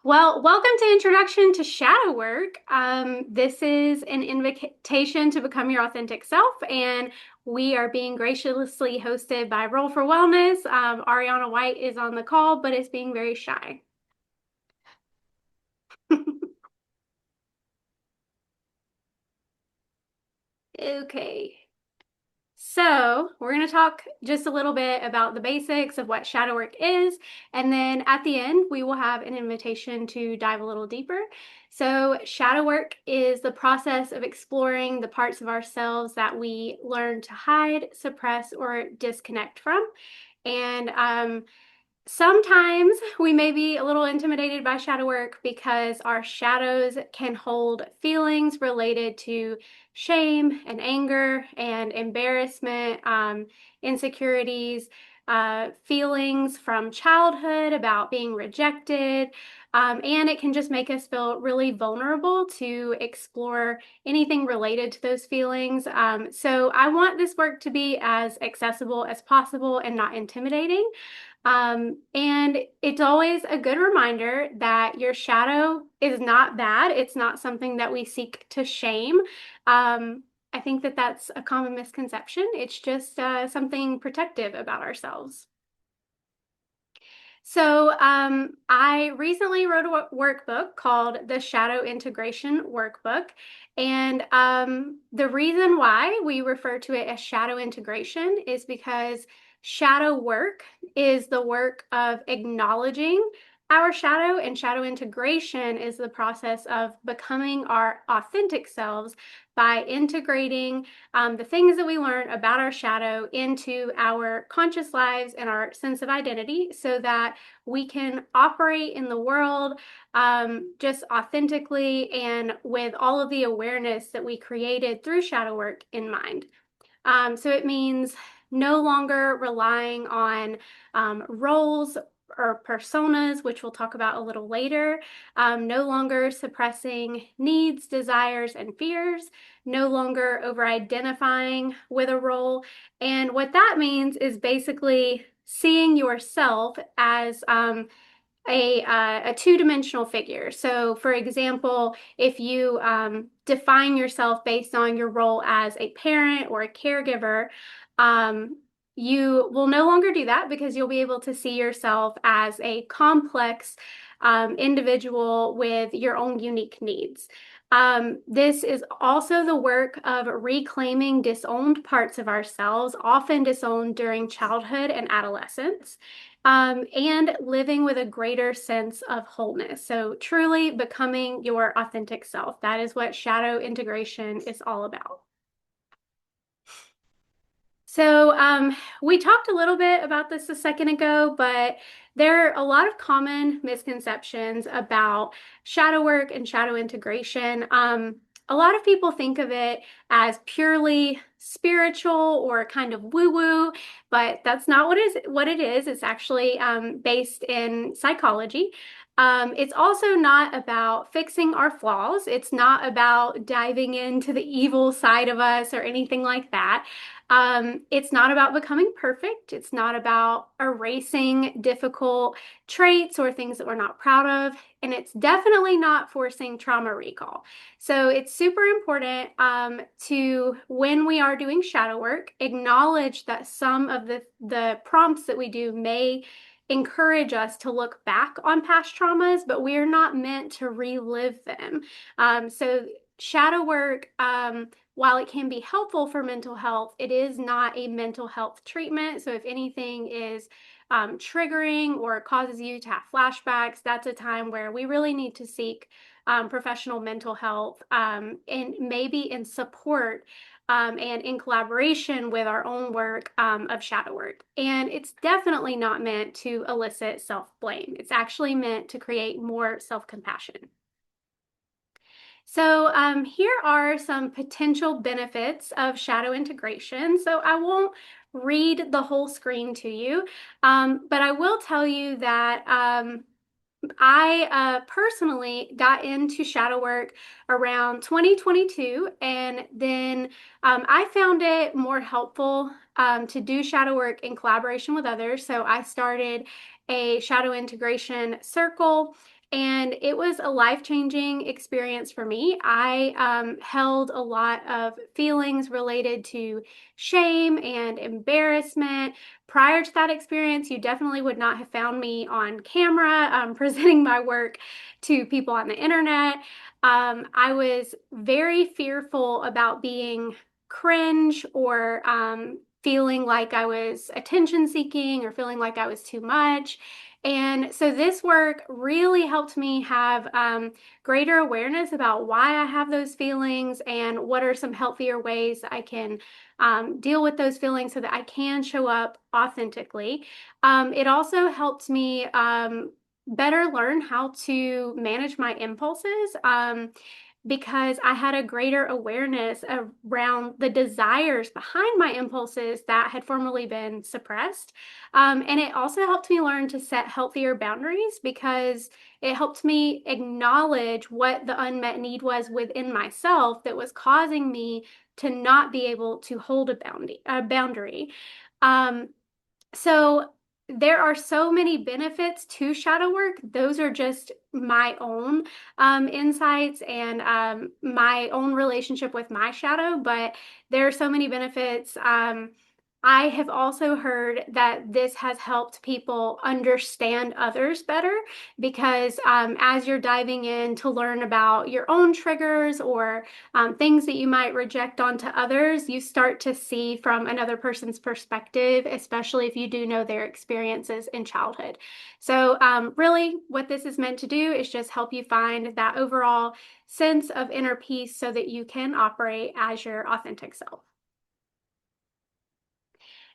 Well, welcome to Introduction to Shadow Work. This is an invitation to become your authentic self, and we are being graciously hosted by Roll for Wellness. Ariana White is on the call, but is being very shy. Okay. So, we're going to talk just a little bit about the basics of what shadow work is, and then at the end, we will have an invitation to dive a little deeper. So, shadow work is the process of exploring the parts of ourselves that we learn to hide, suppress, or disconnect from. And sometimes we may be a little intimidated by shadow work because our shadows can hold feelings related to shame and anger and embarrassment, insecurities, feelings from childhood about being rejected. And it can just make us feel really vulnerable to explore anything related to those feelings. So I want this work to be as accessible as possible and not intimidating. And it's always a good reminder that your shadow is not bad. It's not something that we seek to shame. I think that that's a common misconception. It's just something protective about ourselves. So, I recently wrote a workbook called the Shadow Integration Workbook. And the reason why we refer to it as shadow integration is because shadow work is the work of acknowledging our shadow, and shadow integration is the process of becoming our authentic selves by integrating the things that we learn about our shadow into our conscious lives and our sense of identity so that we can operate in the world just authentically and with all of the awareness that we created through shadow work in mind. So it means no longer relying on roles or personas, which we'll talk about a little later, no longer suppressing needs, desires, and fears, no longer over identifying with a role. And what that means is basically seeing yourself as a two-dimensional figure. So, for example, if you define yourself based on your role as a parent or a caregiver, you will no longer do that because you'll be able to see yourself as a complex individual with your own unique needs. This is also the work of reclaiming disowned parts of ourselves, often disowned during childhood and adolescence, and living with a greater sense of wholeness. So, truly becoming your authentic self. That is what shadow integration is all about. So, we talked a little bit about this a second ago, but there are a lot of common misconceptions about shadow work and shadow integration. A lot of people think of it as purely spiritual or kind of woo-woo, but that's not what it is. It's actually based in psychology. It's also not about fixing our flaws. It's not about diving into the evil side of us or anything like that. It's not about becoming perfect. It's not about erasing difficult traits or things that we're not proud of. And it's definitely not forcing trauma recall. So it's super important to, when we are doing shadow work, acknowledge that some of the prompts that we do may encourage us to look back on past traumas, but we are not meant to relive them. So shadow work, while it can be helpful for mental health, it is not a mental health treatment. So if anything is triggering or causes you to have flashbacks, that's a time where we really need to seek professional mental health and maybe in support and in collaboration with our own work of shadow work. And it's definitely not meant to elicit self-blame. It's actually meant to create more self-compassion. So here are some potential benefits of shadow integration. So I won't read the whole screen to you, but I will tell you that I personally got into shadow work around 2022, and then I found it more helpful to do shadow work in collaboration with others. So I started a shadow integration circle And it was a life-changing experience for me. I held a lot of feelings related to shame and embarrassment. Prior to that experience, you definitely would not have found me on camera presenting my work to people on the internet. I was very fearful about being cringe or feeling like I was attention seeking or feeling like I was too much. And so this work really helped me have greater awareness about why I have those feelings and what are some healthier ways I can deal with those feelings so that I can show up authentically. It also helped me better learn how to manage my impulses. Because I had a greater awareness around the desires behind my impulses that had formerly been suppressed. And it also helped me learn to set healthier boundaries because it helped me acknowledge what the unmet need was within myself that was causing me to not be able to hold a boundary. Um, so there are so many benefits to shadow work. Those are just my own insights and my own relationship with my shadow, but there are so many benefits. I have also heard that this has helped people understand others better because as you're diving in to learn about your own triggers or things that you might reject onto others, you start to see from another person's perspective, especially if you do know their experiences in childhood. So, really, what this is meant to do is just help you find that overall sense of inner peace so that you can operate as your authentic self.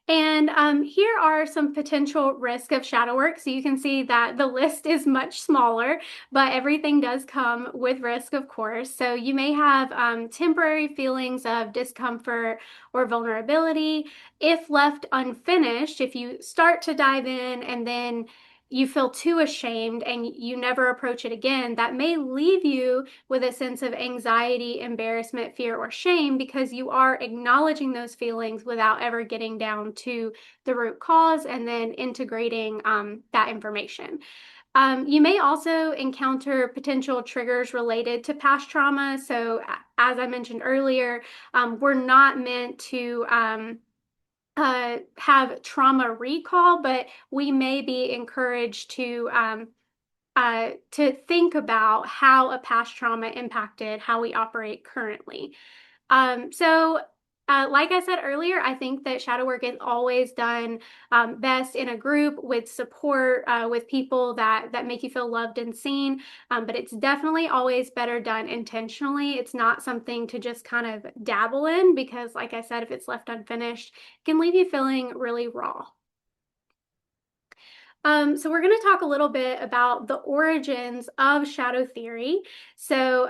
And here are some potential risk of shadow work. So you can see that the list is much smaller, but everything does come with risk, of course. So you may have temporary feelings of discomfort or vulnerability. If left unfinished, if you start to dive in and then you feel too ashamed and you never approach it again, that may leave you with a sense of anxiety, embarrassment, fear, or shame because you are acknowledging those feelings without ever getting down to the root cause and then integrating that information. You may also encounter potential triggers related to past trauma. So, as I mentioned earlier, we're not meant to have trauma recall, but we may be encouraged to think about how a past trauma impacted how we operate currently. Like I said earlier, I think that shadow work is always done best in a group with support, with people that make you feel loved and seen. But it's definitely always better done intentionally. It's not something to just kind of dabble in because, like I said, if it's left unfinished, it can leave you feeling really raw. So we're going to talk a little bit about the origins of shadow theory. So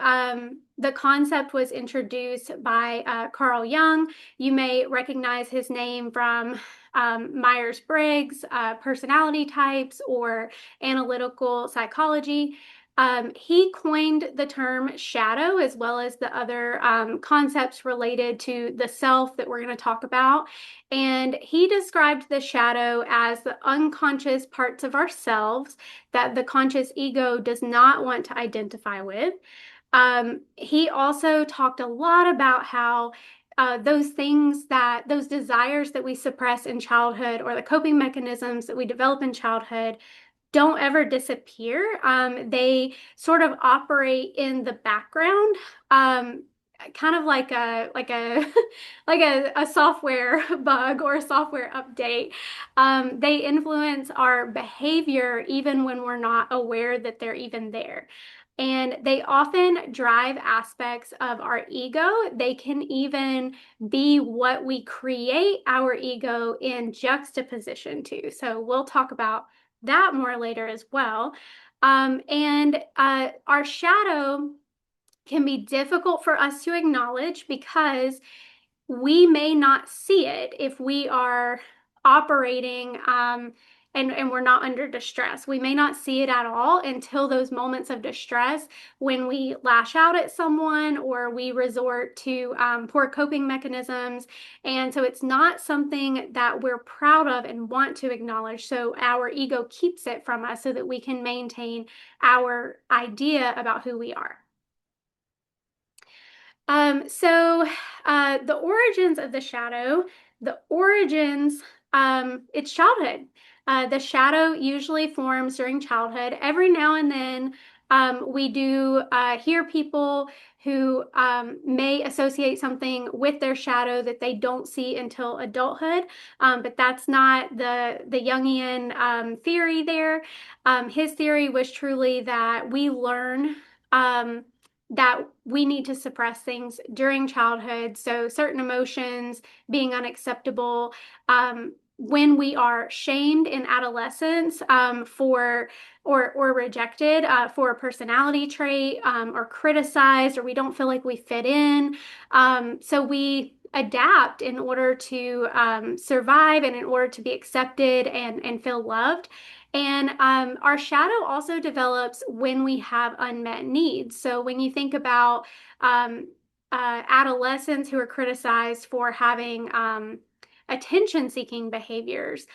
the concept was introduced by Carl Jung. You may recognize his name from Myers-Briggs, personality types, or analytical psychology. He coined the term shadow as well as the other concepts related to the self that we're going to talk about. And he described the shadow as the unconscious parts of ourselves that the conscious ego does not want to identify with. He also talked a lot about how those desires that we suppress in childhood or the coping mechanisms that we develop in childhood don't ever disappear. They sort of operate in the background, kind of like a like a software bug or a software update. They influence our behavior even when we're not aware that they're even there. And they often drive aspects of our ego. They can even be what we create our ego in juxtaposition to. So we'll talk about that more later as well. And our shadow can be difficult for us to acknowledge because we may not see it if we are operating and we're not under distress. We may not see it at all until those moments of distress when we lash out at someone or we resort to poor coping mechanisms. And so it's not something that we're proud of and want to acknowledge. So our ego keeps it from us so that we can maintain our idea about who we are. The origins of the shadow, the origins, it's childhood. The shadow usually forms during childhood. Every now and then, we do hear people who may associate something with their shadow that they don't see until adulthood, but that's not the Jungian theory there. His theory was truly that we learn. That we need to suppress things during childhood. So certain emotions being unacceptable, when we are shamed in adolescence for or rejected for a personality trait or criticized, or we don't feel like we fit in. So we adapt in order to survive and in order to be accepted and feel loved. And our shadow also develops when we have unmet needs. So when you think about adolescents who are criticized for having attention-seeking behaviors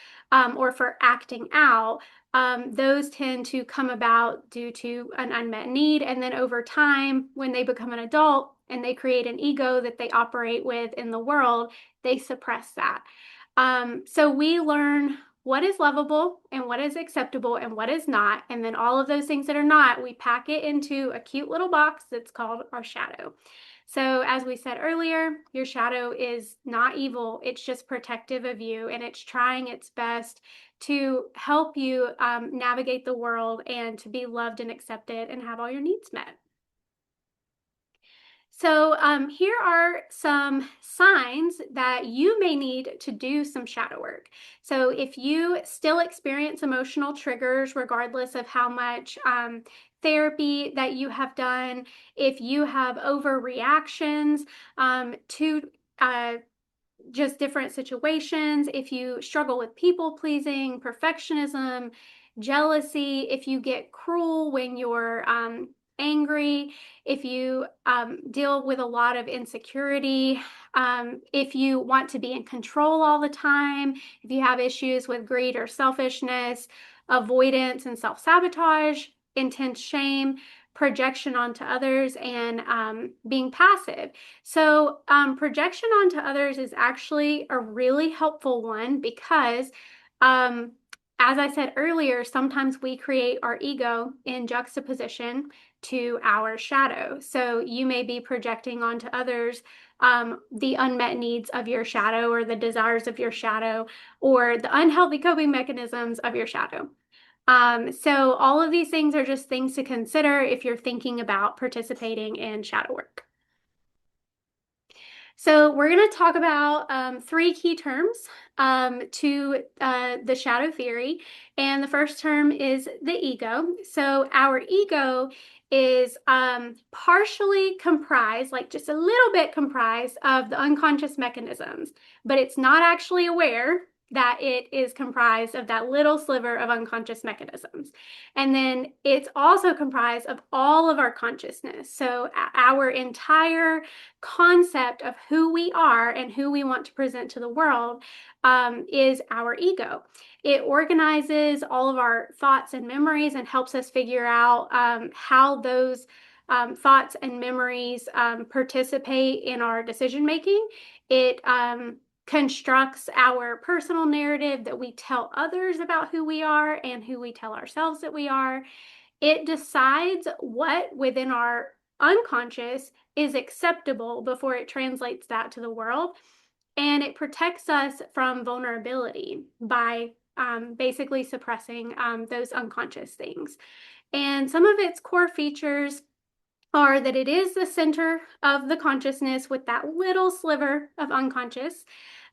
or for acting out, those tend to come about due to an unmet need. And then over time, when they become an adult and they create an ego that they operate with in the world, they suppress that. So we learn what is lovable and what is acceptable and what is not. And then all of those things that are not, we pack it into a cute little box that's called our shadow. So as we said earlier, your shadow is not evil. It's just protective of you, and it's trying its best to help you navigate the world and to be loved and accepted and have all your needs met. So here are some signs that you may need to do some shadow work. So if you still experience emotional triggers, regardless of how much therapy that you have done, if you have overreactions to just different situations, if you struggle with people pleasing, perfectionism, jealousy, if you get cruel when you're angry, if you deal with a lot of insecurity, if you want to be in control all the time, if you have issues with greed or selfishness, avoidance and self-sabotage, intense shame, projection onto others, and being passive. So projection onto others is actually a really helpful one because as I said earlier, sometimes we create our ego in juxtaposition to our shadow. So you may be projecting onto others the unmet needs of your shadow or the desires of your shadow or the unhealthy coping mechanisms of your shadow. So all of these things are just things to consider if you're thinking about participating in shadow work. So we're going to talk about three key terms to the shadow theory. And the first term is the ego. So our ego is partially comprised, like just a little bit comprised of the unconscious mechanisms, but it's not actually aware that it is comprised of that little sliver of unconscious mechanisms. And then it's also comprised of all of our consciousness. So our entire concept of who we are and who we want to present to the world is our ego. It organizes all of our thoughts and memories and helps us figure out how those thoughts and memories participate in our decision making. It constructs our personal narrative that we tell others about who we are and who we tell ourselves that we are. It decides what within our unconscious is acceptable before it translates that to the world. And it protects us from vulnerability by basically suppressing those unconscious things. And some of its core features are that it is the center of the consciousness with that little sliver of unconscious.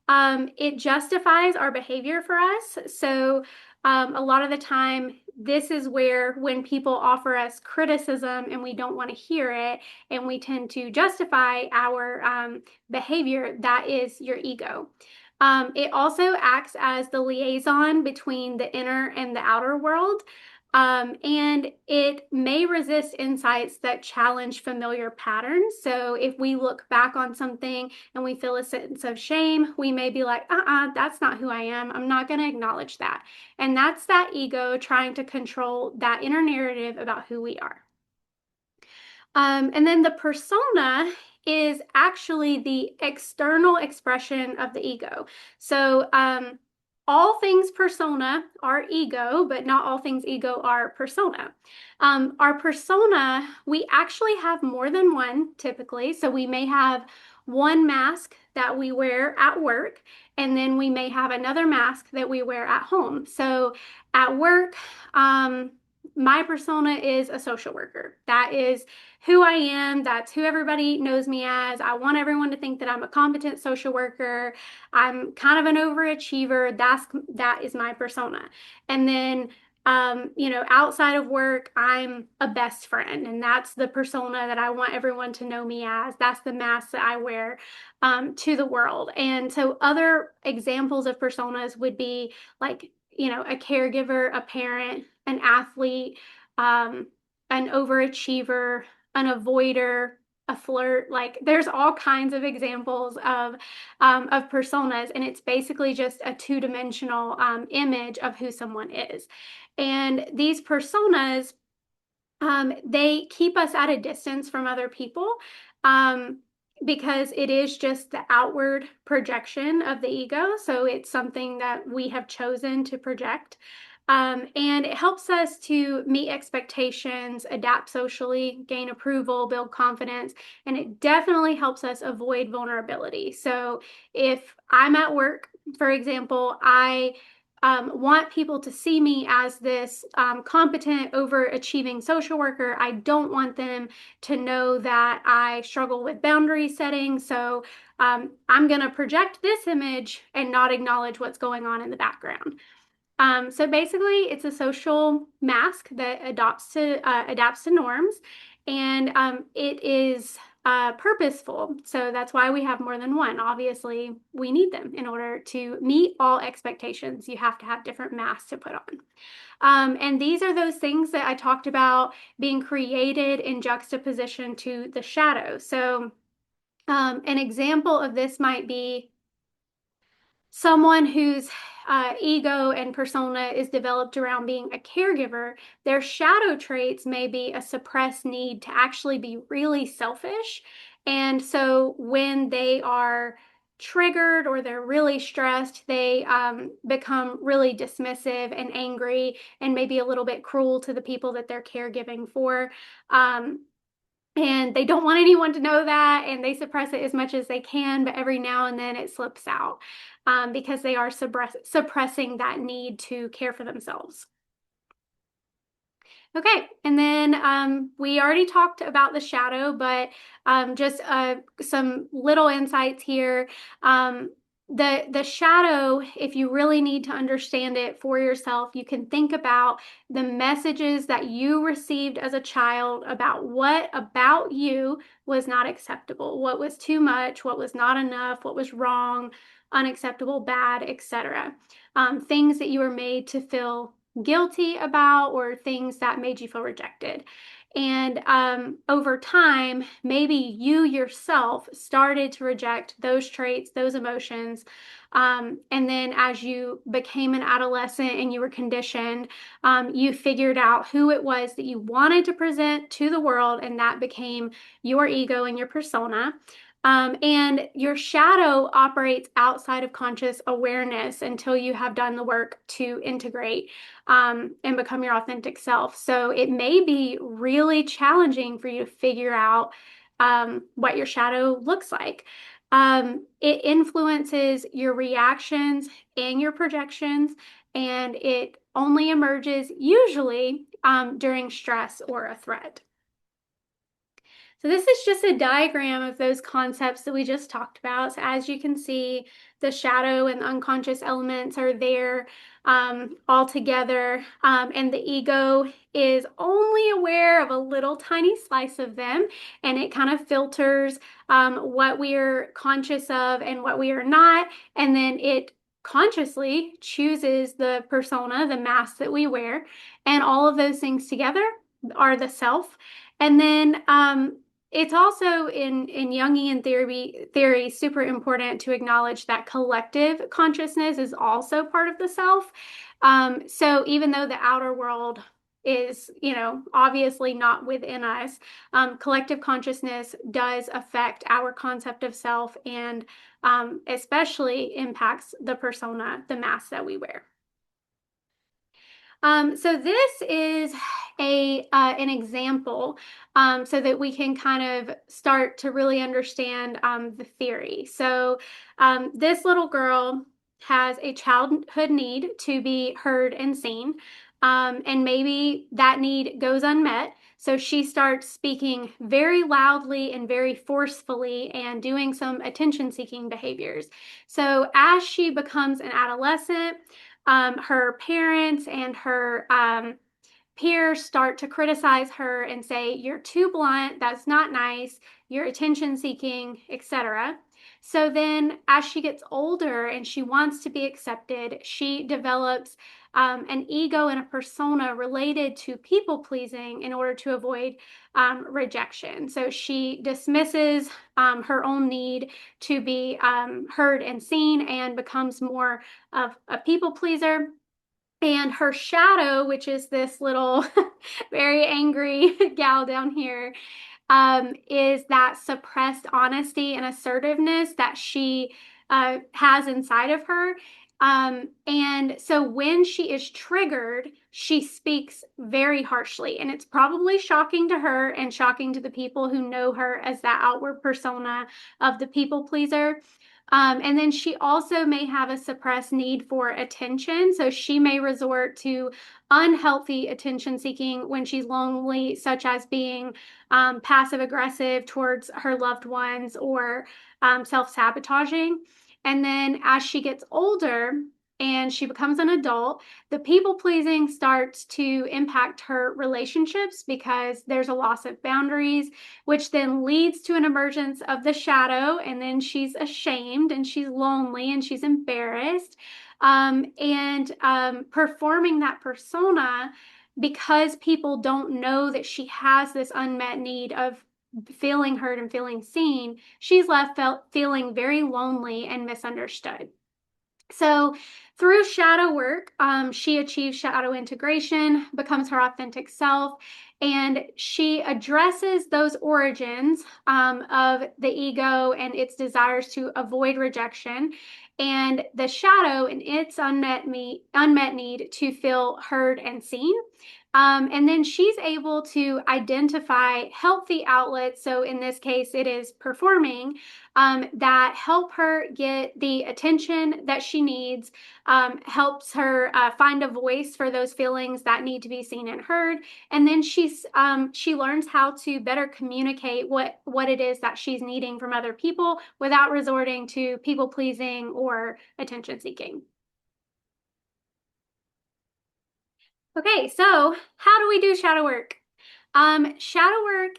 It justifies our behavior for us. So a lot of the time, this is where when people offer us criticism and we don't want to hear it, and we tend to justify our behavior, that is your ego. It also acts as the liaison between the inner and the outer world. And it may resist insights that challenge familiar patterns. So if we look back on something and we feel a sense of shame, we may be like, that's not who I am. I'm not going to acknowledge that. And that's that ego trying to control that inner narrative about who we are. And then the persona is actually the external expression of the ego. So all things persona are ego, but not all things ego are persona. Our persona, we actually have more than one typically. So we may have one mask that we wear at work, and then we may have another mask that we wear at home. So at work, my persona is a social worker. That is who I am. That's who everybody knows me as. I want everyone to think that I'm a competent social worker. I'm kind of an overachiever. That is my persona. And then outside of work, I'm a best friend, and that's the persona that I want everyone to know me as. That's the mask that I wear to the world. And so other examples of personas would be like, a caregiver, a parent, an athlete, an overachiever, an avoider, a flirt. Like there's all kinds of examples of personas, and it's basically just a two-dimensional image of who someone is. And these personas, they keep us at a distance from other people. Because it is just the outward projection of the ego. So it's something that we have chosen to project. And it helps us to meet expectations, adapt socially, gain approval, build confidence, and it definitely helps us avoid vulnerability. So if I'm at work, for example, I want people to see me as this competent, overachieving social worker. I don't want them to know that I struggle with boundary setting. So I'm going to project this image and not acknowledge what's going on in the background. So basically, it's a social mask that adapts to norms, and it is purposeful. So that's why we have more than one. Obviously, we need them in order to meet all expectations. You have to have different masks to put on. And these are those things that I talked about being created in juxtaposition to the shadow. So an example of this might be someone whose ego and persona is developed around being a caregiver. Their shadow traits may be a suppressed need to actually be really selfish. And so when they are triggered or they're really stressed, they become really dismissive and angry and maybe a little bit cruel to the people that they're caregiving for. And they don't want anyone to know that, and they suppress it as much as they can, but every now and then it slips out because they are suppressing that need to care for themselves. Okay, and then we already talked about the shadow, but just some little insights here. The shadow, if you really need to understand it for yourself, you can think about the messages that you received as a child about what about you was not acceptable, what was too much, what was not enough, what was wrong, unacceptable, bad, etc. Things that you were made to feel guilty about or things that made you feel rejected. And over time, maybe you yourself started to reject those traits, those emotions. And then as you became an adolescent and you were conditioned, you figured out who it was that you wanted to present to the world, and that became your ego and your persona. And your shadow operates outside of conscious awareness until you have done the work to integrate and become your authentic self. So it may be really challenging for you to figure out what your shadow looks like. It influences your reactions and your projections, and it only emerges usually during stress or a threat. So this is just a diagram of those concepts that we just talked about. So as you can see, the shadow and unconscious elements are there all together, and the ego is only aware of a little tiny slice of them, and it kind of filters what we are conscious of and what we are not, and then it consciously chooses the persona, the mask that we wear, and all of those things together are the self. And then it's also in Jungian theory super important to acknowledge that collective consciousness is also part of the self. So even though the outer world is, obviously not within us, collective consciousness does affect our concept of self and especially impacts the persona, the mask that we wear. So this is an example so that we can kind of start to really understand the theory. So this little girl has a childhood need to be heard and seen, and maybe that need goes unmet. So she starts speaking very loudly and very forcefully and doing some attention-seeking behaviors. So as she becomes an adolescent, her parents and her peers start to criticize her and say, "You're too blunt, that's not nice, you're attention seeking," etc. So then, as she gets older and she wants to be accepted, she develops an ego and a persona related to people pleasing in order to avoid rejection. So she dismisses her own need to be heard and seen and becomes more of a people pleaser. And her shadow, which is this little very angry gal down here, is that suppressed honesty and assertiveness that she has inside of her. And so when she is triggered, she speaks very harshly. And it's probably shocking to her and shocking to the people who know her as that outward persona of the people pleaser. And then she also may have a suppressed need for attention. So she may resort to unhealthy attention seeking when she's lonely, such as being passive aggressive towards her loved ones or self sabotaging. And then as she gets older and she becomes an adult, the people pleasing starts to impact her relationships because there's a loss of boundaries, which then leads to an emergence of the shadow. And then she's ashamed and she's lonely and she's embarrassed. And performing that persona because people don't know that she has this unmet need of feeling heard and feeling seen, she's left feeling very lonely and misunderstood. So through shadow work, she achieves shadow integration, becomes her authentic self, and she addresses those origins of the ego and its desires to avoid rejection, and the shadow and its unmet need to feel heard and seen. And then she's able to identify healthy outlets. So in this case, it is performing that help her get the attention that she needs, helps her find a voice for those feelings that need to be seen and heard. And then she learns how to better communicate what it is that she's needing from other people without resorting to people pleasing or attention seeking. Okay, so how do we do shadow work? Shadow work,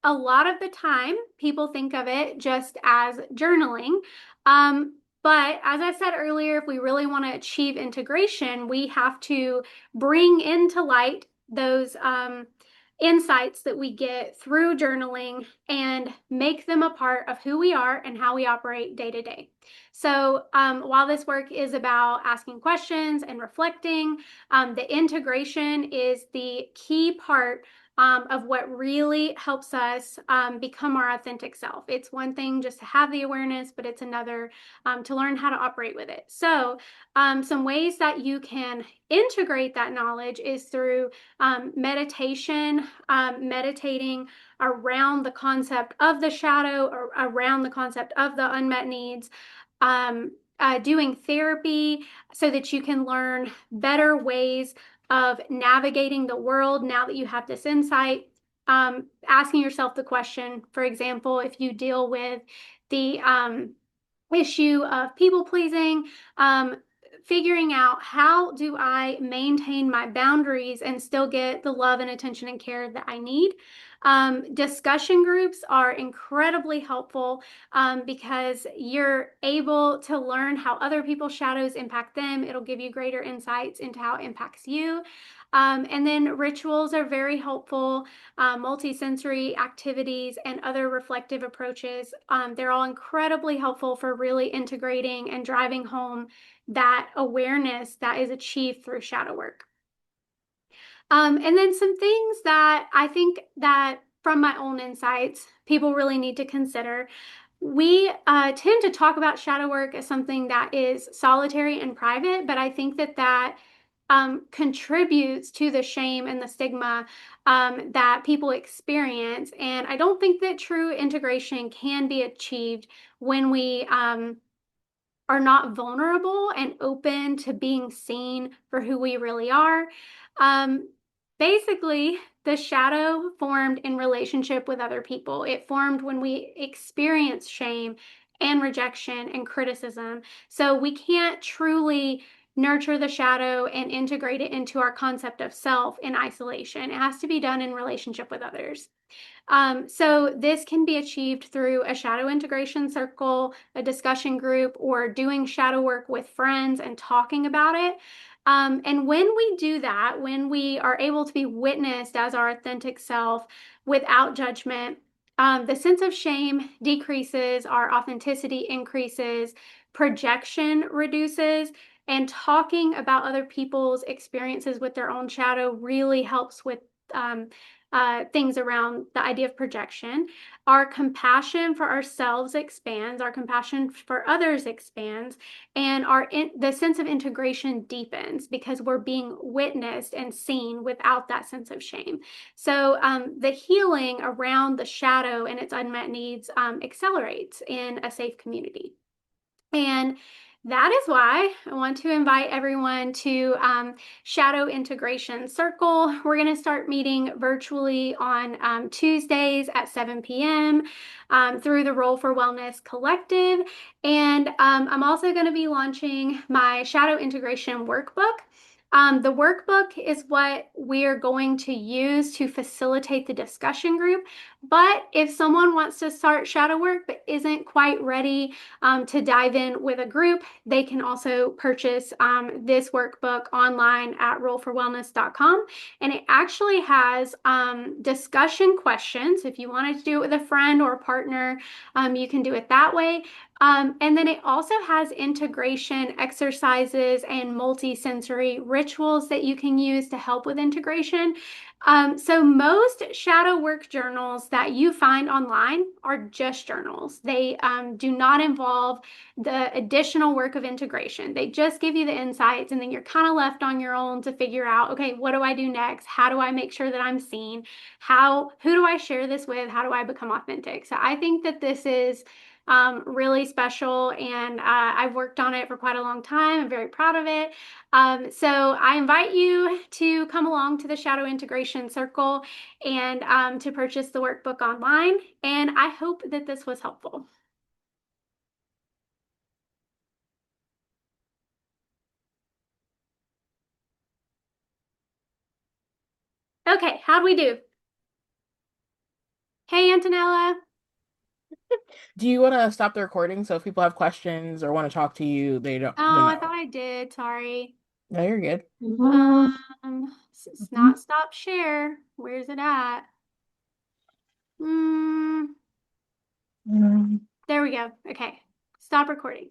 a lot of the time, people think of it just as journaling. But as I said earlier, if we really want to achieve integration, we have to bring into light those insights that we get through journaling and make them a part of who we are and how we operate day to day. So while this work is about asking questions and reflecting, the integration is the key part of what really helps us become our authentic self. It's one thing just to have the awareness, but it's another to learn how to operate with it. So some ways that you can integrate that knowledge is through meditation, meditating around the concept of the shadow or around the concept of the unmet needs, doing therapy so that you can learn better ways of navigating the world now that you have this insight. asking yourself the question, for example, if you deal with the issue of people pleasing, figuring out how do I maintain my boundaries and still get the love and attention and care that I need. Discussion groups are incredibly helpful because you're able to learn how other people's shadows impact them. It'll give you greater insights into how it impacts you. And then rituals are very helpful, multisensory activities, and other reflective approaches. They're all incredibly helpful for really integrating and driving home that awareness that is achieved through shadow work. And then some things that I think that from my own insights, people really need to consider. We tend to talk about shadow work as something that is solitary and private, but I think that contributes to the shame and the stigma that people experience. And I don't think that true integration can be achieved when we are not vulnerable and open to being seen for who we really are. Um, Basically, the shadow formed in relationship with other people. It formed when we experience shame and rejection and criticism. So we can't truly nurture the shadow and integrate it into our concept of self in isolation. It has to be done in relationship with others. So this can be achieved through a shadow integration circle, a discussion group, or doing shadow work with friends and talking about it. And when we do that, when we are able to be witnessed as our authentic self without judgment, the sense of shame decreases, our authenticity increases, projection reduces, and talking about other people's experiences with their own shadow really helps with um, things around the idea of projection. Our compassion for ourselves expands, our compassion for others expands, and the sense of integration deepens because we're being witnessed and seen without that sense of shame. So the healing around the shadow and its unmet needs accelerates in a safe community. And that is why I want to invite everyone to Shadow Integration Circle. We're going to start meeting virtually on Tuesdays at 7 p.m. Through the Roll for Wellness Collective. And I'm also going to be launching my Shadow Integration Workbook. The workbook is what we're going to use to facilitate the discussion group. But if someone wants to start shadow work but isn't quite ready to dive in with a group, they can also purchase this workbook online at rollforwellness.com. And it actually has discussion questions. If you wanted to do it with a friend or a partner, you can do it that way. And then it also has integration exercises and multi-sensory rituals that you can use to help with integration. So most shadow work journals that you find online are just journals. They do not involve the additional work of integration. They just give you the insights, and then you're kind of left on your own to figure out, okay, what do I do next? How do I make sure that I'm seen? Who do I share this with? How do I become authentic? So I think that this is really special, and I've worked on it for quite a long time. I'm very proud of it. So I invite you to come along to the Shadow Integration Circle and to purchase the workbook online. And I hope that this was helpful. Okay, how'd we do? Hey, Antonella. Do you want to stop the recording so if people have questions or want to talk to you, they're Oh, I thought not. I did. Sorry. No, you're good. It's not stop share. Where's it at? Mm, Mhm. there we go. Okay, stop recording.